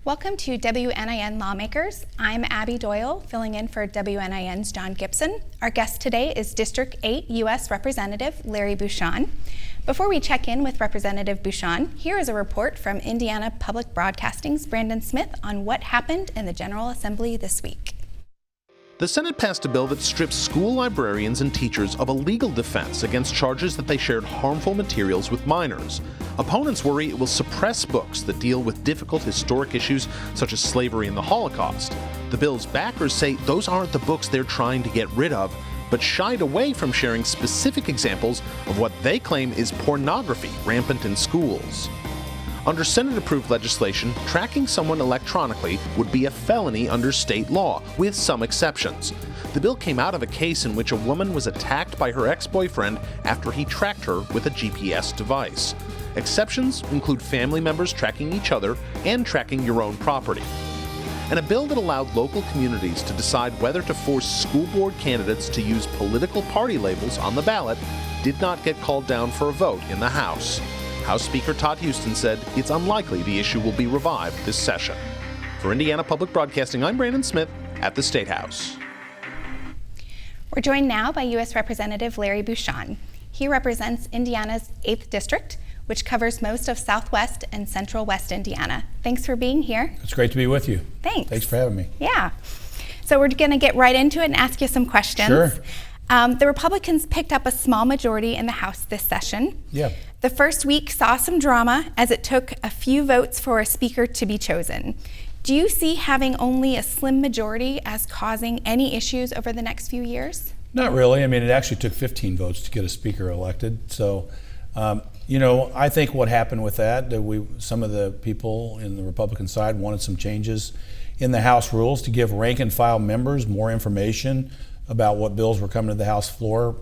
Welcome to WNIN Lawmakers. I'm Abbey Doyle, filling in for WNIN's John Gibson. Our guest today is District 8 U.S. Representative Larry Bucshon. Before we check in with Representative Bucshon, here is a report from Indiana Public Broadcasting's Brandon Smith on what happened in the General Assembly this week. The Senate passed a bill that strips school librarians and teachers of a legal defense against charges that they shared harmful materials with minors. Opponents worry it will suppress books that deal with difficult historic issues such as slavery and the Holocaust. The bill's backers say those aren't the books they're trying to get rid of, but shied away from sharing specific examples of what they claim is pornography rampant in schools. Under Senate-approved legislation, tracking someone electronically would be a felony under state law, with some exceptions. The bill came out of a case in which a woman was attacked by her ex-boyfriend after he tracked her with a GPS device. Exceptions include family members tracking each other and tracking your own property. And a bill that allowed local communities to decide whether to force school board candidates to use political party labels on the ballot did not get called down for a vote in the House. House Speaker Todd Huston said it's unlikely the issue will be revived this session. For Indiana Public Broadcasting, I'm Brandon Smith at the State House. We're joined now by U.S. Representative Larry Bucshon. He represents Indiana's 8th District, which covers most of Southwest and Central West Indiana. Thanks for being here. It's great to be with you. Thanks. Thanks for having me. Yeah. So we're going to get right into it and ask you some questions. Sure. The Republicans picked up a small majority in the House this session. Yeah. The first week saw some drama as it took a few votes for a speaker to be chosen. Do you see having only a slim majority as causing any issues over the next few years? Not really. I mean, it actually took 15 votes to get a speaker elected. So, I think what happened with that some of the people in the Republican side wanted some changes in the House rules to give rank and file members more information about what bills were coming to the House floor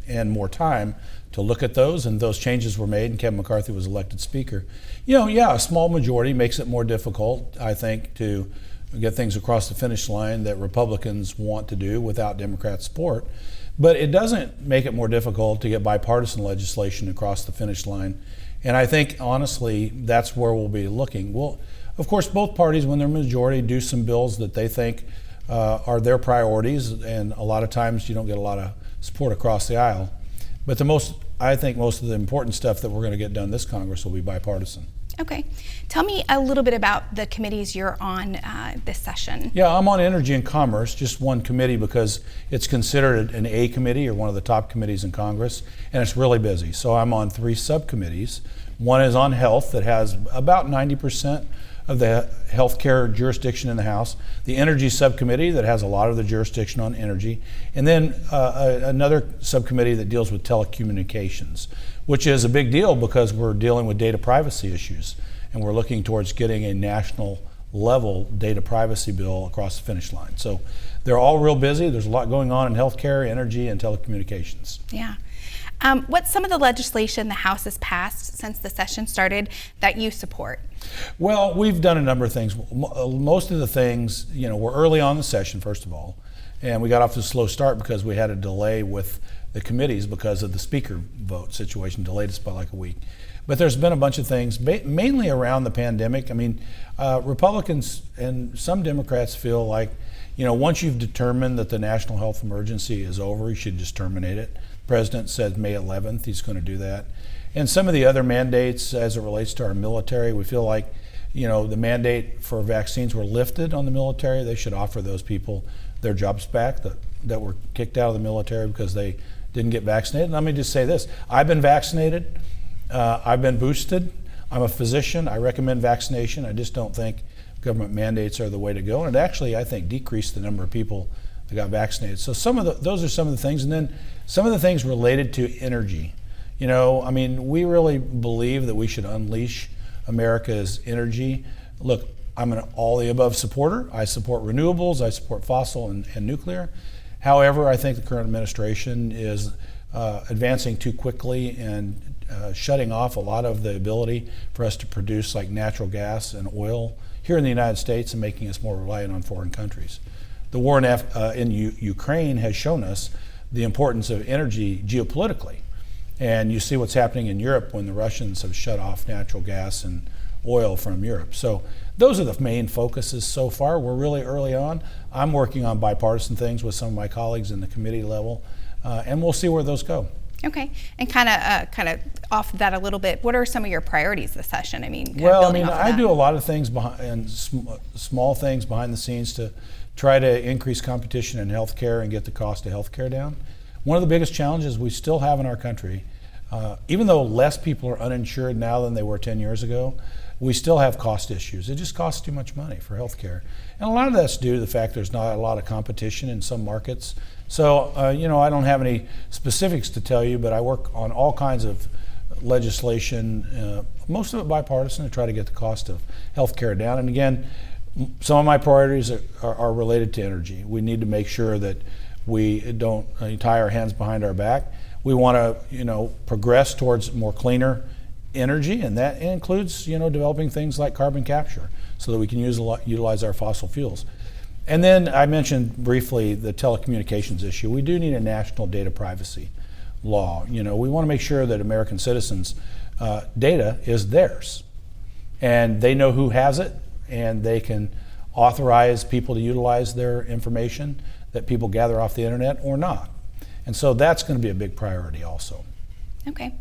and more time to look at those, and those changes were made, and Kevin McCarthy was elected Speaker. A small majority makes it more difficult, I think, to get things across the finish line that Republicans want to do without Democrat support. But it doesn't make it more difficult to get bipartisan legislation across the finish line. And I think, honestly, that's where we'll be looking. Well, of course, both parties, when they're majority, do some bills that they think are their priorities, and a lot of times you don't get a lot of support across the aisle. But I think most of the important stuff that we're going to get done this Congress will be bipartisan. Okay. Tell me a little bit about the committees you're on this session. Yeah, I'm on Energy and Commerce, just one committee because it's considered an A committee or one of the top committees in Congress, and it's really busy. So I'm on 3 subcommittees. One is on health that has about 90% of the healthcare jurisdiction in the House, the Energy Subcommittee that has a lot of the jurisdiction on energy, and then another subcommittee that deals with telecommunications, which is a big deal because we're dealing with data privacy issues, and we're looking towards getting a national level data privacy bill across the finish line. So they're all real busy. There's a lot going on in healthcare, energy, and telecommunications. Yeah. What's some of the legislation the House has passed since the session started that you support? Well, we've done a number of things. Most of the things, we're early on in the session, first of all, and we got off to a slow start because we had a delay with the committees because of the speaker vote situation, delayed us by like a week. But there's been a bunch of things, mainly around the pandemic. I mean, Republicans and some Democrats feel like, once you've determined that the national health emergency is over, you should just terminate it. The President said May 11th he's going to do that. And some of the other mandates as it relates to our military, we feel like, the mandate for vaccines were lifted on the military. They should offer those people their jobs back that were kicked out of the military because they didn't get vaccinated. And let me just say this. I've been vaccinated. I've been boosted. I'm a physician. I recommend vaccination. I just don't think government mandates are the way to go. And it actually, I think, decreased the number of people that got vaccinated. So those are some of the things. And then some of the things related to energy. We really believe that we should unleash America's energy. Look, I'm an all the above supporter. I support renewables. I support fossil and nuclear. However, I think the current administration is advancing too quickly and shutting off a lot of the ability for us to produce like natural gas and oil here in the United States and making us more reliant on foreign countries. The war in Ukraine has shown us the importance of energy geopolitically. And you see what's happening in Europe when the Russians have shut off natural gas and oil from Europe. So those are the main focuses so far. We're really early on. I'm working on bipartisan things with some of my colleagues in the committee level, and we'll see where those go. Okay, and kind of off that a little bit, what are some of your priorities this session? I mean, I do a lot of things and small things behind the scenes to try to increase competition in healthcare and get the cost of healthcare down. One of the biggest challenges we still have in our country, even though less people are uninsured now than they were 10 years ago, we still have cost issues. It just costs too much money for healthcare. And a lot of that's due to the fact there's not a lot of competition in some markets. So, I don't have any specifics to tell you, but I work on all kinds of legislation, most of it bipartisan, to try to get the cost of healthcare down. And again, some of my priorities are related to energy. We need to make sure that we don't tie our hands behind our back. We want to, progress towards more cleaner energy, and that includes, developing things like carbon capture so that we can utilize our fossil fuels. And then I mentioned briefly the telecommunications issue. We do need a national data privacy law. We want to make sure that American citizens' data is theirs, and they know who has it, and they can authorize people to utilize their information that people gather off the internet or not. And so that's going to be a big priority also. Okay.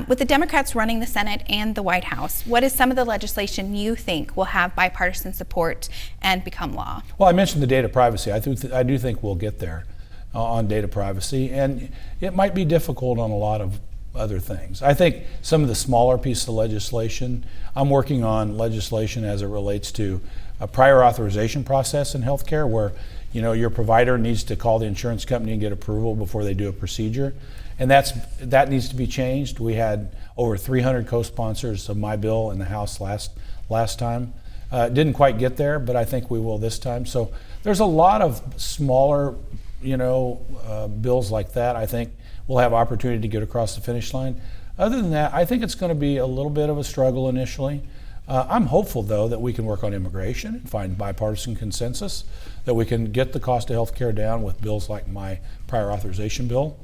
With the Democrats running the Senate and the White House, what is some of the legislation you think will have bipartisan support and become law? Well, I mentioned the data privacy. I do think we'll get there on data privacy, and it might be difficult on a lot of other things. I think some of the smaller pieces of legislation, I'm working on legislation as it relates to a prior authorization process in healthcare where your provider needs to call the insurance company and get approval before they do a procedure. And that needs to be changed. We had over 300 co-sponsors of my bill in the House last time. Didn't quite get there, but I think we will this time. So there's a lot of smaller, bills like that. I think we'll have opportunity to get across the finish line. Other than that, I think it's going to be a little bit of a struggle initially. I'm hopeful, though, that we can work on immigration and find bipartisan consensus, that we can get the cost of health care down with bills like my prior authorization bill,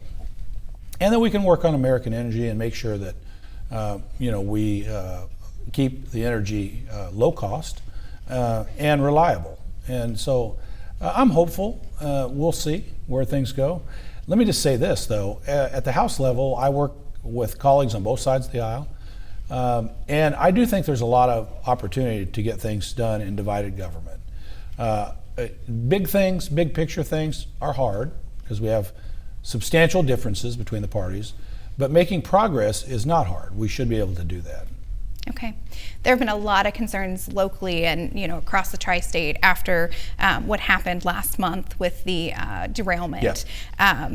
and that we can work on American energy and make sure that we keep the energy low cost and reliable. And so I'm hopeful. We'll see where things go. Let me just say this, though. At the House level, I work with colleagues on both sides of the aisle. And I do think there's a lot of opportunity to get things done in divided government. Big things, big picture things are hard because we have substantial differences between the parties, but making progress is not hard. We should be able to do that. Okay. There have been a lot of concerns locally and across the tri-state after what happened last month with the derailment. Yeah.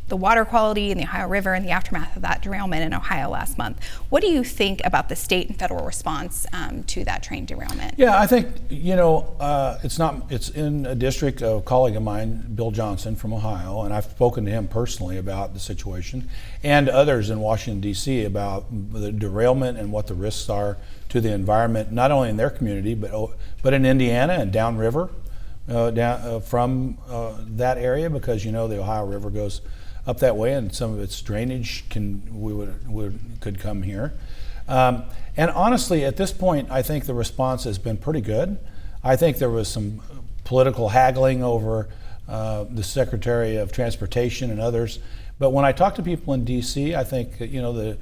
The water quality in the Ohio River and the aftermath of that derailment in Ohio last month. What do you think about the state and federal response to that train derailment? Yeah, I think it's in a district. A colleague of mine, Bill Johnson from Ohio, and I've spoken to him personally about the situation, and others in Washington D.C. about the derailment and what the risks are to the environment, not only in their community, but in Indiana and downriver from that area, because the Ohio River goes up that way, and some of its drainage could come here. And honestly, at this point, I think the response has been pretty good. I think there was some political haggling over the Secretary of Transportation and others. But when I talk to people in D.C., I think the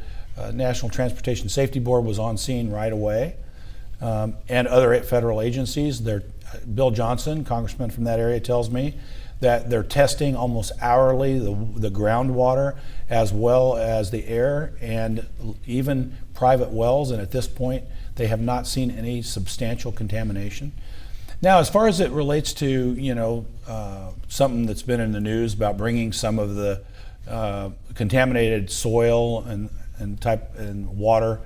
National Transportation Safety Board was on scene right away, and other federal agencies. Bill Johnson, congressman from that area, tells me that they're testing almost hourly the groundwater as well as the air and even private wells, and at this point they have not seen any substantial contamination. Now, as far as it relates to something that's been in the news about bringing some of the contaminated soil and water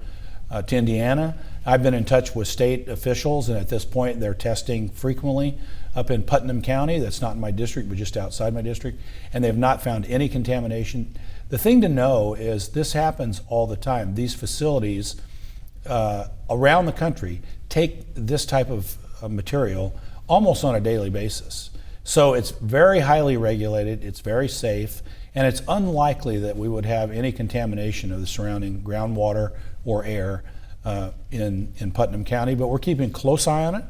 to Indiana, I've been in touch with state officials, and at this point they're testing frequently up in Putnam County. That's not in my district, but just outside my district, and they've not found any contamination. The thing to know is this happens all the time. These facilities around the country take this type of material almost on a daily basis. So it's very highly regulated, it's very safe, and it's unlikely that we would have any contamination of the surrounding groundwater or air in Putnam County, but we're keeping a close eye on it.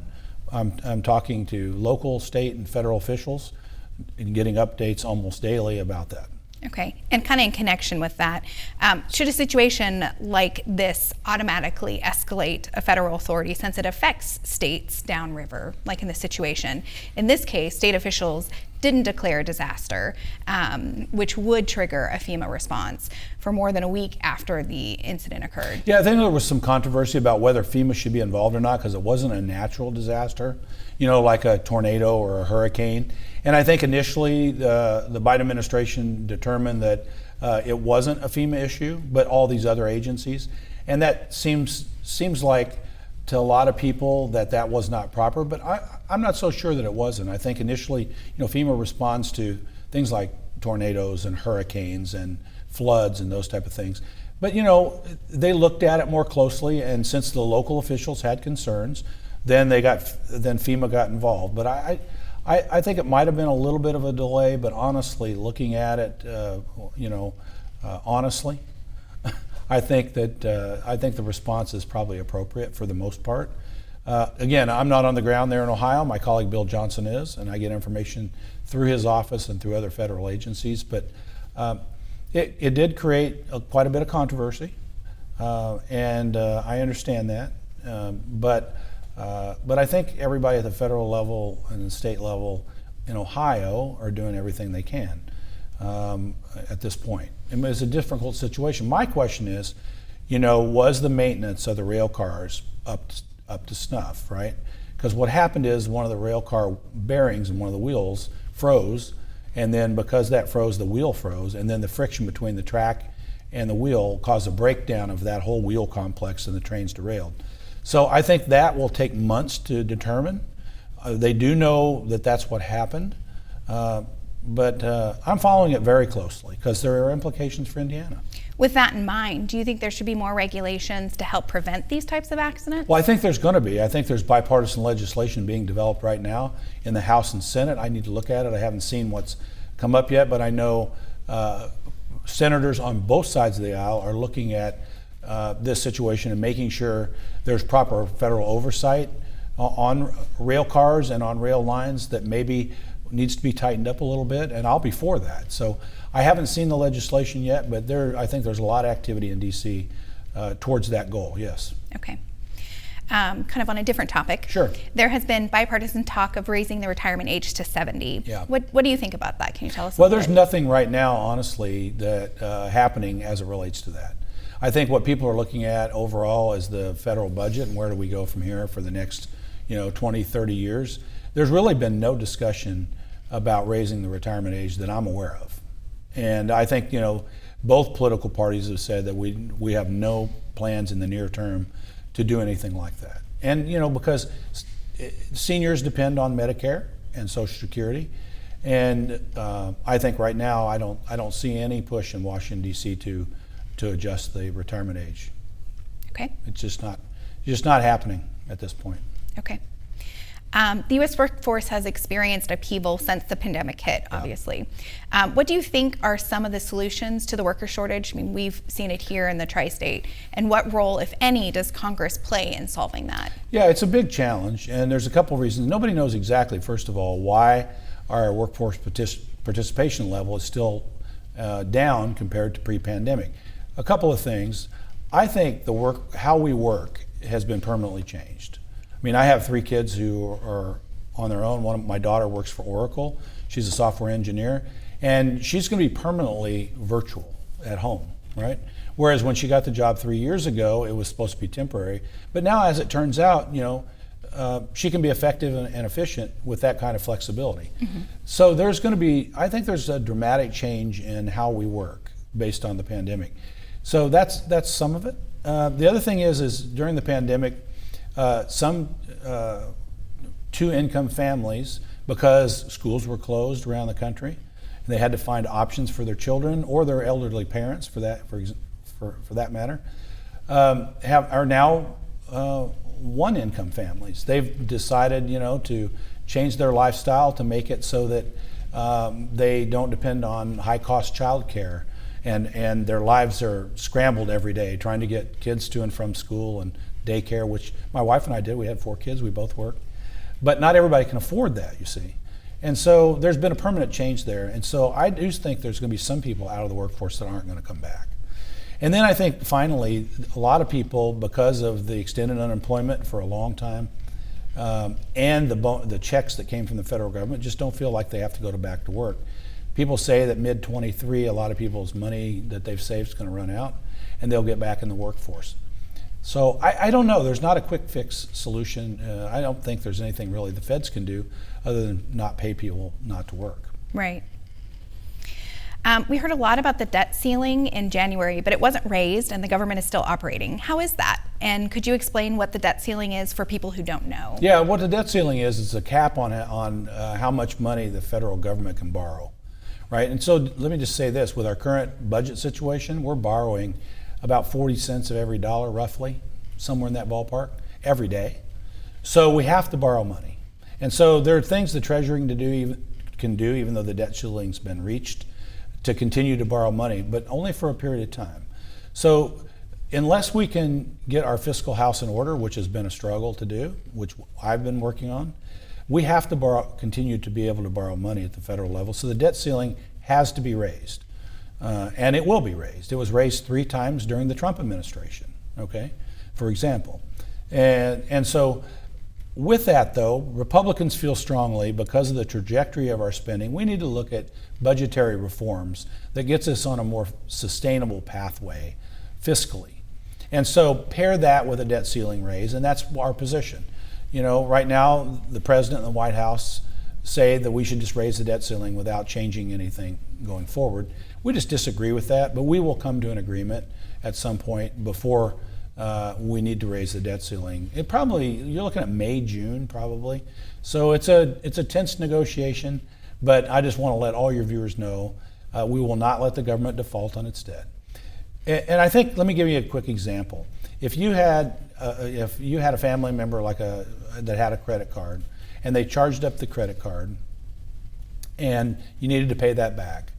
I'm talking to local, state, and federal officials and getting updates almost daily about that. Okay, and kind of in connection with that, should a situation like this automatically escalate a federal authority since it affects states downriver, like in this situation? In this case, state officials didn't declare a disaster, which would trigger a FEMA response for more than a week after the incident occurred. Yeah, I think there was some controversy about whether FEMA should be involved or not because it wasn't a natural disaster, like a tornado or a hurricane. And I think initially the Biden administration determined that it wasn't a FEMA issue, but all these other agencies. And that seems like to a lot of people that was not proper, but I'm not so sure that it wasn't. I think initially, FEMA responds to things like tornadoes and hurricanes and floods and those type of things. But they looked at it more closely, and since the local officials had concerns, then FEMA got involved. But I think it might have been a little bit of a delay, but honestly, looking at it, honestly, I think the response is probably appropriate for the most part. Again, I'm not on the ground there in Ohio. My colleague Bill Johnson is, and I get information through his office and through other federal agencies. But it did create quite a bit of controversy, and I understand that. But I think everybody at the federal level and the state level in Ohio are doing everything they can at this point. And it's a difficult situation. My question is, was the maintenance of the rail cars up to snuff, right? Because what happened is one of the rail car bearings and one of the wheels froze, and then because that froze, the wheel froze, and then the friction between the track and the wheel caused a breakdown of that whole wheel complex, and the train's derailed. So I think that will take months to determine. They do know that that's what happened, but I'm following it very closely because there are implications for Indiana. With that in mind, do you think there should be more regulations to help prevent these types of accidents? Well, I think there's going to be. I think there's bipartisan legislation being developed right now in the House and Senate. I need to look at it. I haven't seen what's come up yet, but I know senators on both sides of the aisle are looking at this situation and making sure there's proper federal oversight on rail cars and on rail lines that maybe needs to be tightened up a little bit, and I'll be for that. So I haven't seen the legislation yet, but I think there's a lot of activity in D.C. Towards that goal, yes. Okay. Kind of on a different topic. Sure. There has been bipartisan talk of raising the retirement age to 70. Yeah. What do you think about that? Can you tell us? Well, there's nothing right now, honestly, that happening as it relates to that. I think what people are looking at overall is the federal budget and where do we go from here for the next 20, 30 years. There's really been no discussion about raising the retirement age that I'm aware of. And I think, both political parties have said that we have no plans in the near term to do anything like that. And, because seniors depend on Medicare and Social Security. And I think right now I don't see any push in Washington, D.C. to adjust the retirement age. Okay. It's just not happening at this point. Okay. The U.S. workforce has experienced upheaval since the pandemic hit, obviously. What do you think are some of the solutions to the worker shortage? I mean, we've seen it here in the tri-state. And what role, if any, does Congress play in solving that? Yeah, it's a big challenge, and there's a couple of reasons. Nobody knows exactly, first of all, why our workforce participation level is still down compared to pre-pandemic. A couple of things. I think how we work has been permanently changed. I mean, I have 3 kids who are on their own. My daughter works for Oracle. She's a software engineer, and she's going to be permanently virtual at home, right? Whereas when she got the job 3 years ago, it was supposed to be temporary. But now, as it turns out, she can be effective and efficient with that kind of flexibility. Mm-hmm. So I think there's a dramatic change in how we work based on the pandemic. So that's some of it. The other thing is during the pandemic, some 2-income families, because schools were closed around the country, and they had to find options for their children or their elderly parents, for that matter, are now 1-income families. They've decided, to change their lifestyle to make it so that they don't depend on high-cost childcare and their lives are scrambled every day, trying to get kids to and from school and daycare, which my wife and I did. We had 4 kids, we both work. But not everybody can afford that, you see. And so there's been a permanent change there. And so I do think there's going to be some people out of the workforce that aren't going to come back. And then I think finally, a lot of people, because of the extended unemployment for a long time, and the checks that came from the federal government, just don't feel like they have to go back to work. People say that mid-23, a lot of people's money that they've saved is going to run out, and they'll get back in the workforce. So I don't know. There's not a quick fix solution. I don't think there's anything really the feds can do other than not pay people not to work. Right. We heard a lot about the debt ceiling in January, but it wasn't raised and the government is still operating. How is that? And could you explain what the debt ceiling is for people who don't know? Yeah, what the debt ceiling is a cap on how much money the federal government can borrow, right? And so let me just say this, with our current budget situation, we're borrowing about 40 cents of every dollar, roughly, somewhere in that ballpark, every day. So we have to borrow money. And so there are things the Treasury can do, even though the debt ceiling's been reached, to continue to borrow money, but only for a period of time. So unless we can get our fiscal house in order, which has been a struggle to do, which I've been working on, we have to continue to be able to borrow money at the federal level. So the debt ceiling has to be raised, and it will be raised. It was raised 3 times during the Trump administration, okay, for example. And so with that, though, Republicans feel strongly, because of the trajectory of our spending, we need to look at budgetary reforms that gets us on a more sustainable pathway fiscally. And so pair that with a debt ceiling raise, and that's our position. You know, right now, the president and the White House say that we should just raise the debt ceiling without changing anything going forward. We just disagree with that, but we will come to an agreement at some point before we need to raise the debt ceiling. You're looking at May, June, probably. So it's a tense negotiation, but I just want to let all your viewers know we will not let the government default on its debt. And I think, let me give you a quick example. If you had a family member that had a credit card, and they charged up the credit card, and you needed to pay that back,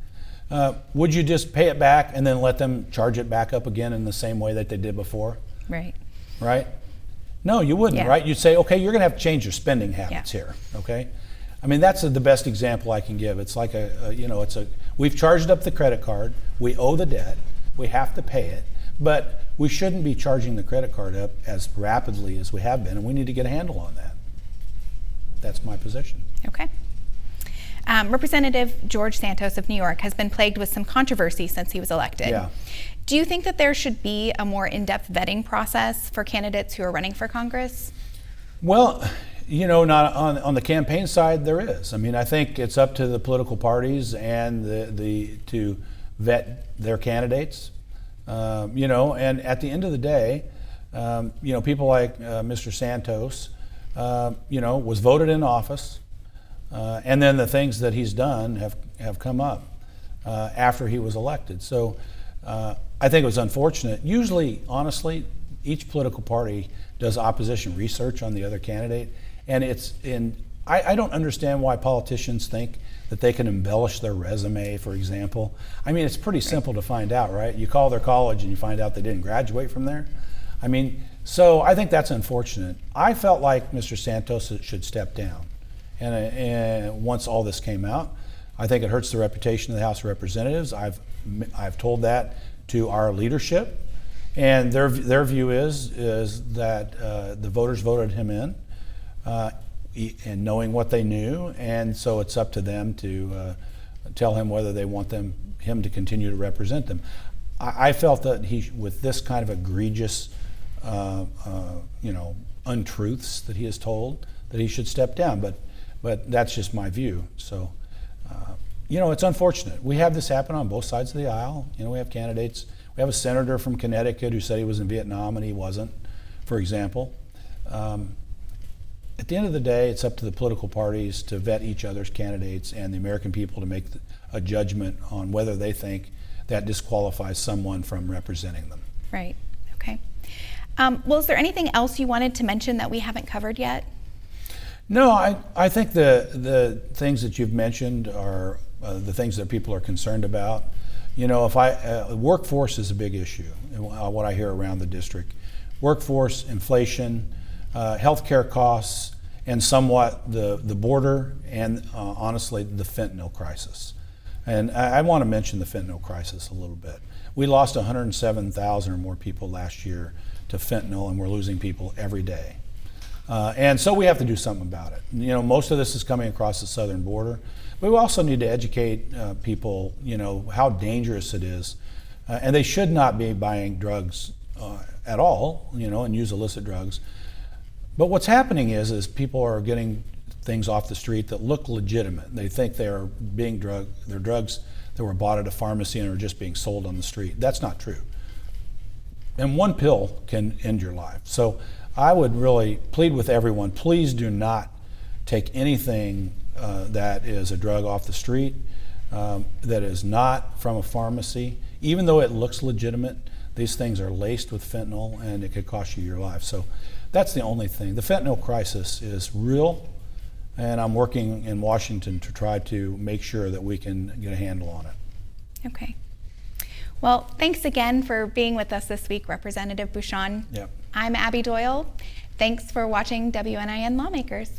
would you just pay it back and then let them charge it back up again in the same way that they did before? Right. Right? No, you wouldn't, Yeah. right? You'd say, okay, you're going to have to change your spending habits here, okay? I mean, that's the best example I can give. It's like we've charged up the credit card, we owe the debt, we have to pay it, but we shouldn't be charging the credit card up as rapidly as we have been, and we need to get a handle on that. That's my position. Okay. Representative George Santos of New York has been plagued with some controversy since he was elected. Yeah. Do you think that there should be a more in-depth vetting process for candidates who are running for Congress? Well, not on the campaign side, there is. I mean, I think it's up to the political parties and to vet their candidates. And at the end of the day, people like Mr. Santos, was voted in office, and then the things that he's done have come up after he was elected. So I think it was unfortunate. Usually, honestly, each political party does opposition research on the other candidate, and I don't understand why politicians think that they can embellish their resume, for example. I mean, it's pretty simple to find out, right? You call their college and you find out they didn't graduate from there. I mean, so I think that's unfortunate. I felt like Mr. Santos should step down. And once all this came out, I think it hurts the reputation of the House of Representatives. I've told that to our leadership, and their view is that the voters voted him in, and knowing what they knew, and so it's up to them to tell him whether they want him to continue to represent them. I felt that with this kind of egregious, untruths that he has told, that he should step down. But that's just my view. So, it's unfortunate. We have this happen on both sides of the aisle. We have candidates. We have a senator from Connecticut who said he was in Vietnam and he wasn't, for example. At the end of the day, it's up to the political parties to vet each other's candidates and the American people to make a judgment on whether they think that disqualifies someone from representing them. Right. Okay. Well, is there anything else you wanted to mention that we haven't covered yet? No, I think the things that you've mentioned are the things that people are concerned about. If workforce is a big issue, what I hear around the district. Workforce, inflation, healthcare costs, and somewhat the border, and honestly, the fentanyl crisis. And I want to mention the fentanyl crisis a little bit. We lost 107,000 or more people last year to fentanyl, and we're losing people every day. And so we have to do something about it. Most of this is coming across the southern border, but we also need to educate people, how dangerous it is. And they should not be buying drugs at all, and use illicit drugs. But what's happening is people are getting things off the street that look legitimate. They think they're drugs that were bought at a pharmacy and are just being sold on the street. That's not true. And one pill can end your life. So I would really plead with everyone, please do not take anything that is a drug off the street, that is not from a pharmacy. Even though it looks legitimate, these things are laced with fentanyl and it could cost you your life. So that's the only thing. The fentanyl crisis is real, and I'm working in Washington to try to make sure that we can get a handle on it. Okay. Well, thanks again for being with us this week, Representative Bucshon. Yep. I'm Abbey Doyle. Thanks for watching WNIN Lawmakers.